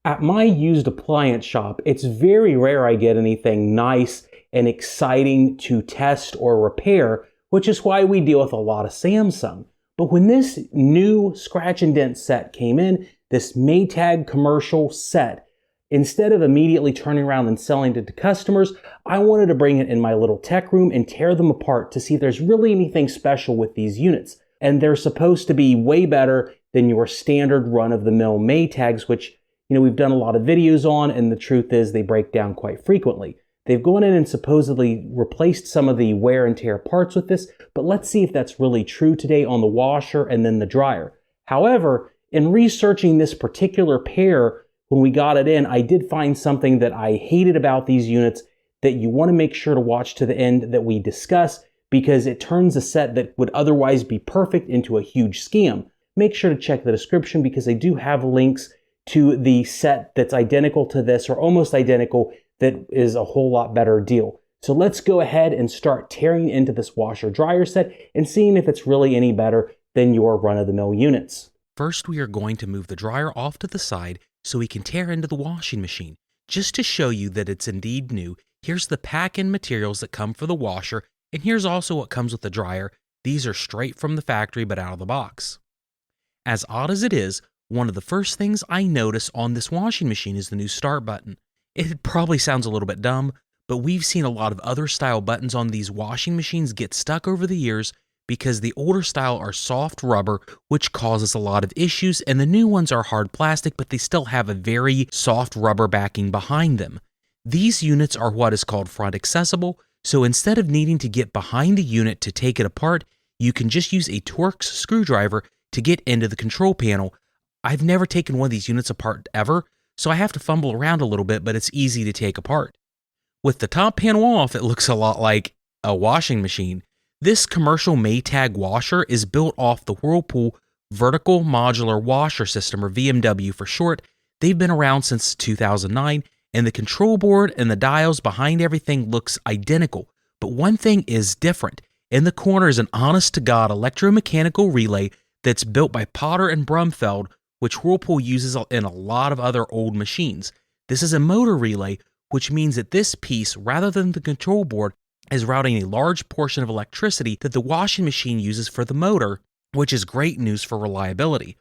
At my used appliance shop, it's very rare I get anything nice and exciting to test or repair, which is why we deal with a lot of Samsung. But when this new scratch and dent set came in, this Maytag commercial set, instead of immediately turning around and selling it to customers, I wanted to bring it in my little tech room and tear them apart to see if there's really anything special with these units. And they're supposed to be way better than your standard run-of-the-mill Maytags, which we've done a lot of videos on, and the truth is they break down quite frequently. They've gone in and supposedly replaced some of the wear and tear parts with this, but let's see if that's really true today on the washer and then the dryer. However, in researching this particular pair, when we got it in, I did find something that I hated about these units that you want to make sure to watch to the end that we discuss, because it turns a set that would otherwise be perfect into a huge scam. Make sure to check the description because I do have links to the set that's identical to this or almost identical that is a whole lot better deal. So let's go ahead and start tearing into this washer dryer set and seeing if it's really any better than your run-of-the-mill units. First, we are going to move the dryer off to the side so we can tear into the washing machine. Just to show you that it's indeed new, here's the pack-in materials that come for the washer, and here's also what comes with the dryer. These are straight from the factory but out of the box. As odd as it is, one of the first things I notice on this washing machine is the new start button. It probably sounds a little bit dumb, but we've seen a lot of other style buttons on these washing machines get stuck over the years because the older style are soft rubber, which causes a lot of issues, and the new ones are hard plastic, but they still have a very soft rubber backing behind them. These units are what is called front accessible, so instead of needing to get behind the unit to take it apart, you can just use a Torx screwdriver to get into the control panel. I've never taken one of these units apart ever, so I have to fumble around a little bit, but it's easy to take apart. With the top panel off, it looks a lot like a washing machine. This commercial Maytag washer is built off the Whirlpool Vertical Modular Washer System, or VMW for short. They've been around since 2009, and the control board and the dials behind everything looks identical. But one thing is different. In the corner is an honest-to-God electromechanical relay that's built by Potter and Brumfeld, which Whirlpool uses in a lot of other old machines. This is a motor relay, which means that this piece, rather than the control board, is routing a large portion of electricity that the washing machine uses for the motor, which is great news for reliability.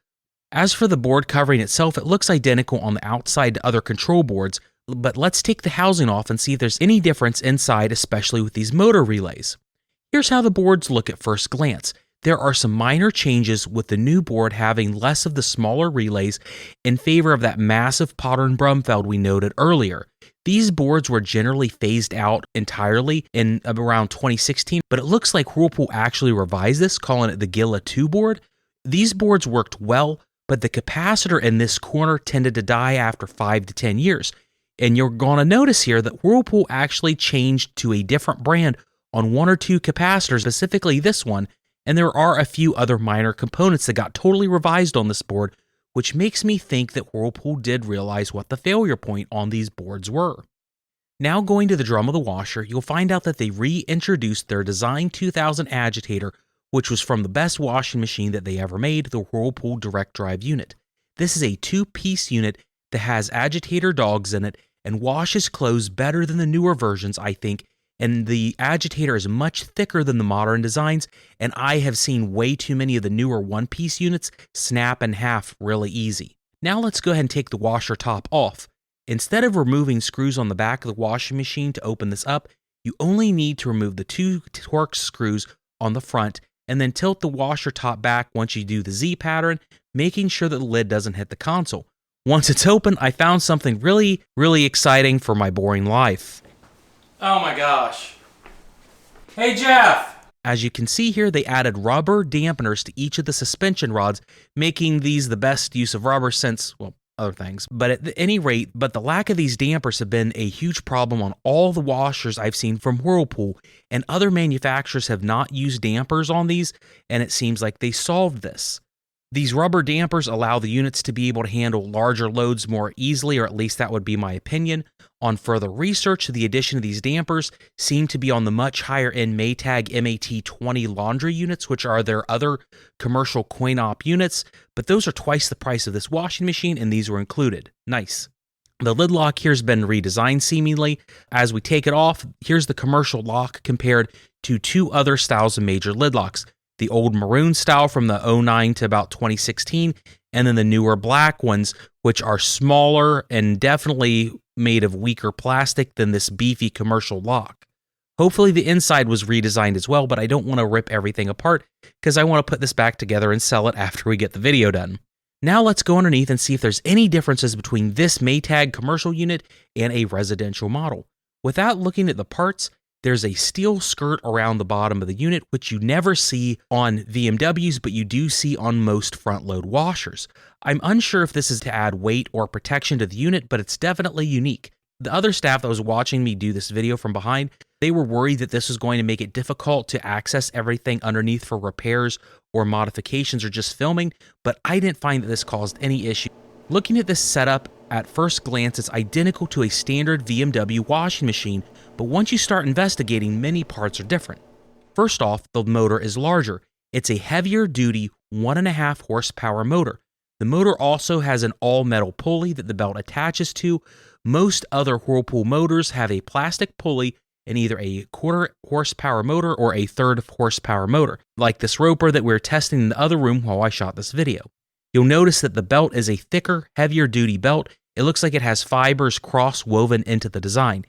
As for the board covering itself, it looks identical on the outside to other control boards, but let's take the housing off and see if there's any difference inside, especially with these motor relays. Here's how the boards look at first glance. There are some minor changes with the new board having less of the smaller relays in favor of that massive Potter and Brumfeld we noted earlier. These boards were generally phased out entirely in around 2016, but it looks like Whirlpool actually revised this, calling it the Gila 2 board. These boards worked well, but the capacitor in this corner tended to die after 5 to 10 years. And you're going to notice here that Whirlpool actually changed to a different brand on one or two capacitors, specifically this one, and there are a few other minor components that got totally revised on this board, which makes me think that Whirlpool did realize what the failure point on these boards were. Now going to the drum of the washer, you'll find out that they reintroduced their Design 2000 agitator, which was from the best washing machine that they ever made, the Whirlpool Direct Drive unit. This is a two-piece unit that has agitator dogs in it and washes clothes better than the newer versions, I think, and the agitator is much thicker than the modern designs, and I have seen way too many of the newer one-piece units snap in half really easy. Now let's go ahead and take the washer top off. Instead of removing screws on the back of the washing machine to open this up, you only need to remove the two Torx screws on the front and then tilt the washer top back once you do the Z pattern, making sure that the lid doesn't hit the console. Once it's open, I found something really, really exciting for my boring life. Oh my gosh. Hey Jeff! As you can see here, they added rubber dampeners to each of the suspension rods, making these the best use of rubber since, well, other things. But at any rate, the lack of these dampers have been a huge problem on all the washers I've seen from Whirlpool, and other manufacturers have not used dampers on these, and it seems like they solved this. These rubber dampers allow the units to be able to handle larger loads more easily, or at least that would be my opinion. On further research, the addition of these dampers seem to be on the much higher end Maytag MAT20 laundry units, which are their other commercial coin-op units, but those are twice the price of this washing machine, and these were included. Nice. The lid lock here has been redesigned seemingly. As we take it off, here's the commercial lock compared to two other styles of major lid locks. The old maroon style from the 09 to about 2016, and then the newer black ones, which are smaller and definitely made of weaker plastic than this beefy commercial lock. Hopefully the inside was redesigned as well, but I don't want to rip everything apart because I want to put this back together and sell it after we get the video done. Now let's go underneath and see if there's any differences between this Maytag commercial unit and a residential model. Without looking at the parts, there's a steel skirt around the bottom of the unit, which you never see on VMWs, but you do see on most front-load washers. I'm unsure if this is to add weight or protection to the unit, but it's definitely unique. The other staff that was watching me do this video from behind, they were worried that this was going to make it difficult to access everything underneath for repairs or modifications or just filming, but I didn't find that this caused any issue. Looking at this setup, at first glance, it's identical to a standard VMW washing machine, but once you start investigating, many parts are different. First off, the motor is larger. It's a heavier duty 1.5 horsepower motor. The motor also has an all-metal pulley that the belt attaches to. Most other Whirlpool motors have a plastic pulley and either a 1/4 horsepower motor or a 1/3 horsepower motor, like this roper that we were testing in the other room while I shot this video. You'll notice that the belt is a thicker, heavier duty belt. It looks like it has fibers cross-woven into the design.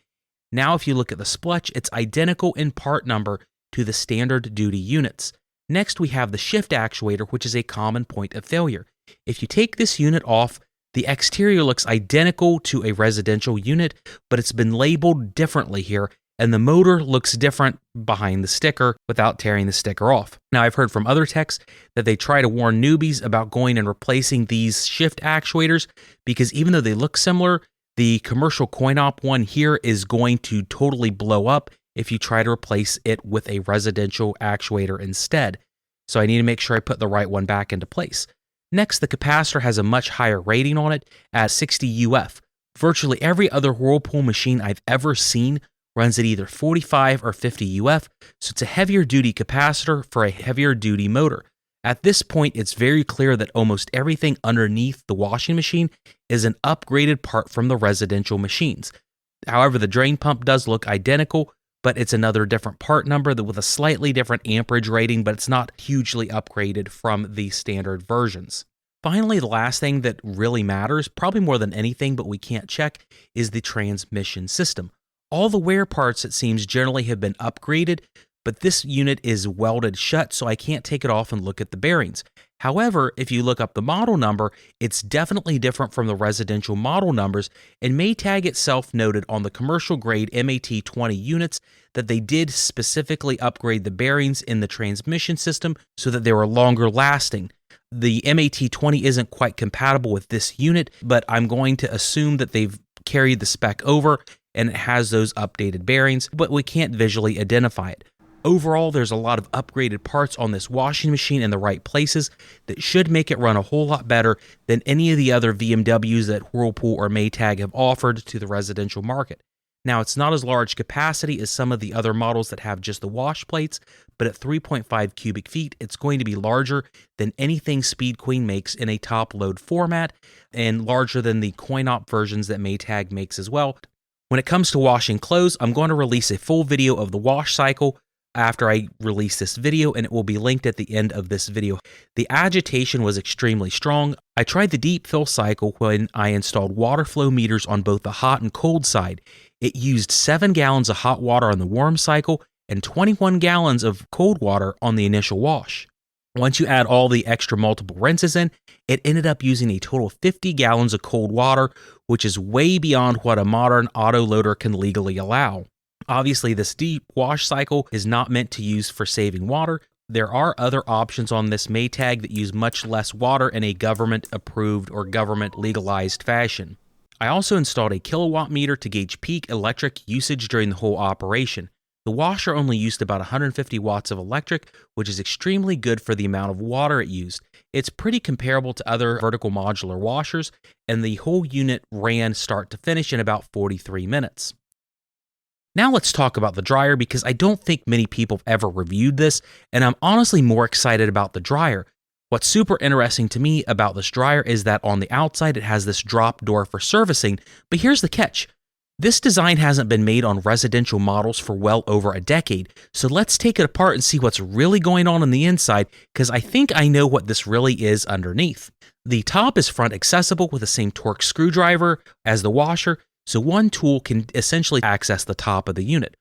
Now if you look at the splutch, it's identical in part number to the standard duty units. Next we have the shift actuator, which is a common point of failure. If you take this unit off, the exterior looks identical to a residential unit, but it's been labeled differently here, and the motor looks different behind the sticker without tearing the sticker off. Now, I've heard from other techs that they try to warn newbies about going and replacing these shift actuators because even though they look similar, the commercial coin-op one here is going to totally blow up if you try to replace it with a residential actuator instead. So I need to make sure I put the right one back into place. Next, the capacitor has a much higher rating on it at 60 UF. Virtually every other Whirlpool machine I've ever seen runs at either 45 or 50 UF, so it's a heavier duty capacitor for a heavier duty motor. At this point, it's very clear that almost everything underneath the washing machine is an upgraded part from the residential machines. However, the drain pump does look identical, but it's another different part number with a slightly different amperage rating, but it's not hugely upgraded from the standard versions. Finally, the last thing that really matters, probably more than anything, but we can't check, is the transmission system. All the wear parts, it seems, generally have been upgraded, but this unit is welded shut, so I can't take it off and look at the bearings. However, if you look up the model number, it's definitely different from the residential model numbers, and Maytag itself noted on the commercial grade MAT-20 units that they did specifically upgrade the bearings in the transmission system so that they were longer lasting. The MAT-20 isn't quite compatible with this unit, but I'm going to assume that they've carried the spec over and it has those updated bearings, but we can't visually identify it. Overall, there's a lot of upgraded parts on this washing machine in the right places that should make it run a whole lot better than any of the other VMWs that Whirlpool or Maytag have offered to the residential market. Now, it's not as large capacity as some of the other models that have just the wash plates, but at 3.5 cubic feet, it's going to be larger than anything Speed Queen makes in a top load format and larger than the coin-op versions that Maytag makes as well. When it comes to washing clothes, I'm going to release a full video of the wash cycle after I release this video, and it will be linked at the end of this video. The agitation was extremely strong. I tried the deep fill cycle when I installed water flow meters on both the hot and cold side. It used 7 gallons of hot water on the warm cycle and 21 gallons of cold water on the initial wash. Once you add all the extra multiple rinses in, it ended up using a total of 50 gallons of cold water, which is way beyond what a modern auto loader can legally allow. Obviously, this deep wash cycle is not meant to use for saving water. There are other options on this Maytag that use much less water in a government-approved or government-legalized fashion. I also installed a kilowatt meter to gauge peak electric usage during the whole operation. The washer only used about 150 watts of electric, which is extremely good for the amount of water it used. It's pretty comparable to other vertical modular washers, and the whole unit ran start to finish in about 43 minutes. Now let's talk about the dryer, because I don't think many people have ever reviewed this, and I'm honestly more excited about the dryer. What's super interesting to me about this dryer is that on the outside it has this drop door for servicing, but here's the catch. This design hasn't been made on residential models for well over a decade, so let's take it apart and see what's really going on the inside, because I think I know what this really is underneath. The top is front accessible with the same Torx screwdriver as the washer, so one tool can essentially access the top of the unit.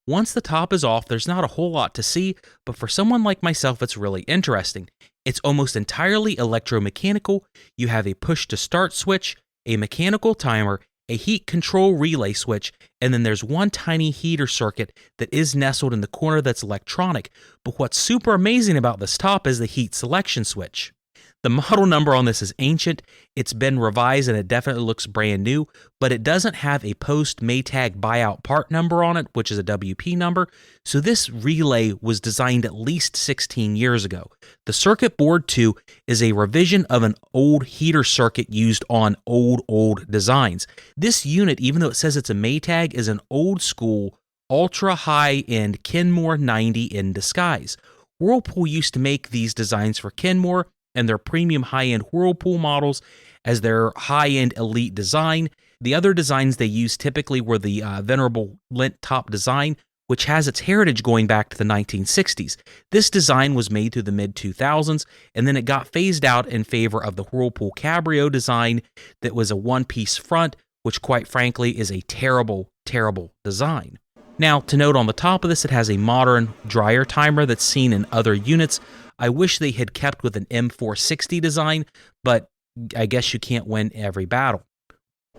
Once the top is off, there's not a whole lot to see, but for someone like myself, it's really interesting. It's almost entirely electromechanical. You have a push-to-start switch, a mechanical timer, a heat control relay switch, and then there's one tiny heater circuit that is nestled in the corner that's electronic. But what's super amazing about this top is the heat selection switch. The model number on this is ancient, it's been revised and it definitely looks brand new, but it doesn't have a post Maytag buyout part number on it, which is a WP number, so this relay was designed at least 16 years ago. The circuit board too is a revision of an old heater circuit used on old designs. This unit, even though it says it's a Maytag, is an old school, ultra high-end Kenmore 90 in disguise. Whirlpool used to make these designs for Kenmore and their premium high-end Whirlpool models as their high-end elite design. The other designs they used typically were the venerable lint top design, which has its heritage going back to the 1960s. This design was made through the mid-2000s, and then it got phased out in favor of the Whirlpool Cabrio design that was a one-piece front, which quite frankly is a terrible design. Now, to note on the top of this, it has a modern dryer timer that's seen in other units. I wish they had kept with an M460 design, but I guess you can't win every battle.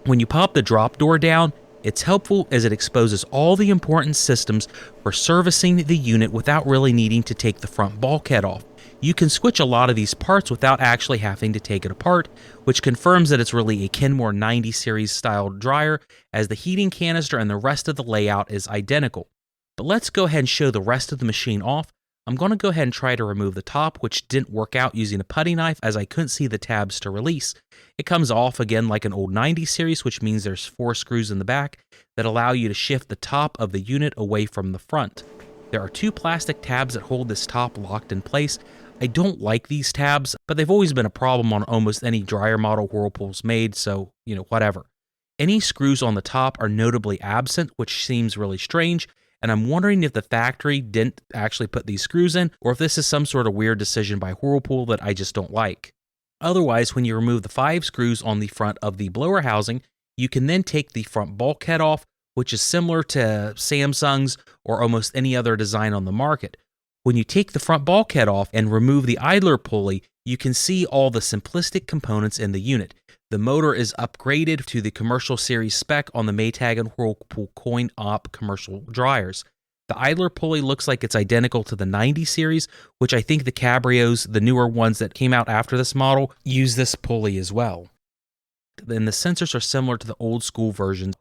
When you pop the drop door down, it's helpful as it exposes all the important systems for servicing the unit without really needing to take the front bulkhead off. You can switch a lot of these parts without actually having to take it apart, which confirms that it's really a Kenmore 90 series style dryer, as the heating canister and the rest of the layout is identical. But let's go ahead and show the rest of the machine off. I'm going to go ahead and try to remove the top, which didn't work out using a putty knife as I couldn't see the tabs to release. It comes off again like an old 90 series, which means there's 4 screws in the back that allow you to shift the top of the unit away from the front. There are 2 plastic tabs that hold this top locked in place. I don't like these tabs, but they've always been a problem on almost any dryer model Whirlpool's made, so, whatever. Any screws on the top are notably absent, which seems really strange, and I'm wondering if the factory didn't actually put these screws in, or if this is some sort of weird decision by Whirlpool that I just don't like. Otherwise, when you remove the 5 screws on the front of the blower housing, you can then take the front bulkhead off, which is similar to Samsung's or almost any other design on the market. When you take the front bulkhead off and remove the idler pulley, you can see all the simplistic components in the unit. The motor is upgraded to the commercial series spec on the Maytag and Whirlpool coin-op commercial dryers. The idler pulley looks like it's identical to the 90 series, which I think the Cabrios, the newer ones that came out after this model, use this pulley as well. Then the sensors are similar to the old school versions.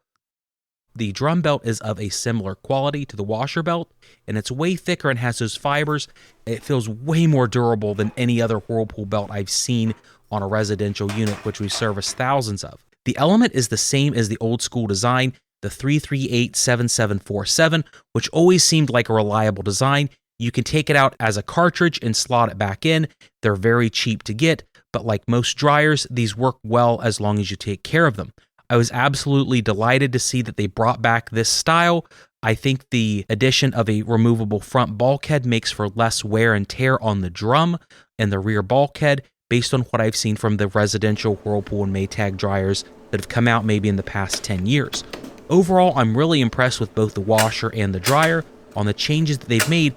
The drum belt is of a similar quality to the washer belt, and it's way thicker and has those fibers. It feels way more durable than any other Whirlpool belt I've seen on a residential unit, which we service thousands of. The element is the same as the old school design, the 3387747, which always seemed like a reliable design. You can take it out as a cartridge and slot it back in. They're very cheap to get, but like most dryers, these work well as long as you take care of them. I was absolutely delighted to see that they brought back this style. I think the addition of a removable front bulkhead makes for less wear and tear on the drum and the rear bulkhead, based on what I've seen from the residential Whirlpool and Maytag dryers that have come out maybe in the past 10 years. Overall, I'm really impressed with both the washer and the dryer on the changes that they've made,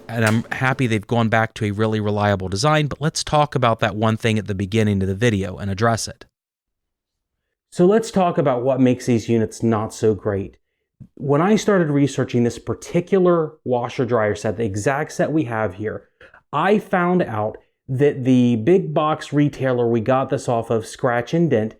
and I'm happy they've gone back to a really reliable design, but let's talk about that one thing at the beginning of the video and address it. So let's talk about what makes these units not so great. When I started researching this particular washer dryer set, the exact set we have here, I found out that the big box retailer we got this off of, Scratch and Dent,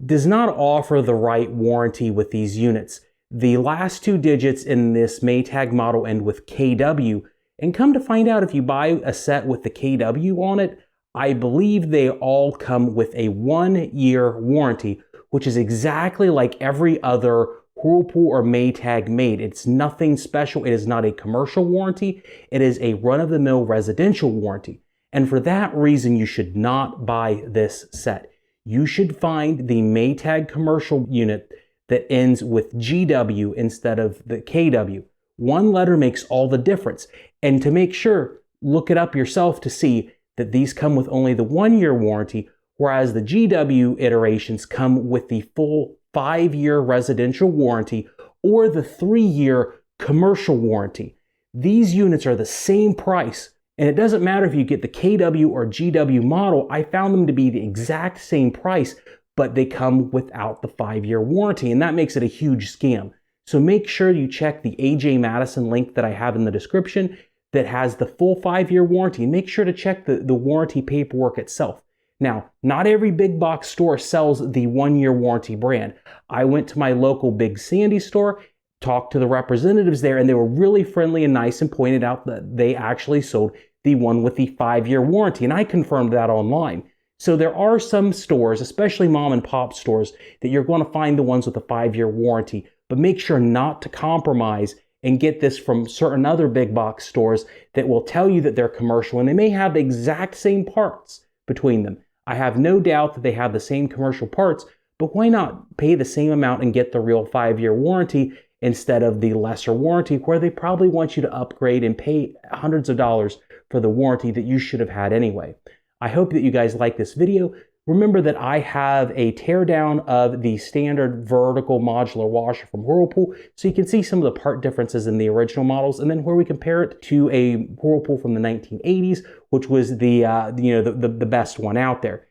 does not offer the right warranty with these units. The last 2 digits in this Maytag model end with KW, and come to find out, if you buy a set with the KW on it, I believe they all come with a 1-year warranty, which is exactly like every other Whirlpool or Maytag made. It's nothing special. It is not a commercial warranty. It is a run-of-the-mill residential warranty. And for that reason, you should not buy this set. You should find the Maytag commercial unit that ends with GW instead of the KW. One letter makes all the difference. And to make sure, look it up yourself to see that these come with only the 1-year warranty, whereas the GW iterations come with the full 5-year residential warranty or the 3-year commercial warranty. These units are the same price, and it doesn't matter if you get the KW or GW model. I found them to be the exact same price, but they come without the 5-year warranty, and that makes it a huge scam. So make sure you check the AJ Madison link that I have in the description that has the full 5-year warranty. Make sure to check the warranty paperwork itself. Now, not every big box store sells the 1-year warranty brand. I went to my local Big Sandy store, talked to the representatives there, and they were really friendly and nice and pointed out that they actually sold the one with the 5-year warranty, and I confirmed that online. So there are some stores, especially mom and pop stores, that you're going to find the ones with the 5-year warranty, but make sure not to compromise and get this from certain other big box stores that will tell you that they're commercial, and they may have the exact same parts between them. I have no doubt that they have the same commercial parts, but why not pay the same amount and get the real 5-year warranty instead of the lesser warranty, where they probably want you to upgrade and pay hundreds of dollars for the warranty that you should have had anyway. I hope that you guys like this video. Remember that I have a teardown of the standard vertical modular washer from Whirlpool, so you can see some of the part differences in the original models, and then where we compare it to a Whirlpool from the 1980s, which was the best one out there.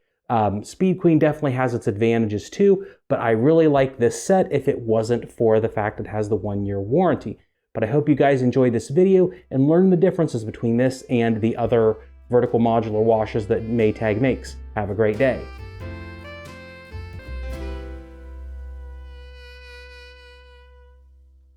Speed Queen definitely has its advantages too, but I really like this set if it wasn't for the fact it has the 1-year warranty. But I hope you guys enjoyed this video and learned the differences between this and the other vertical modular washers that Maytag makes. Have a great day.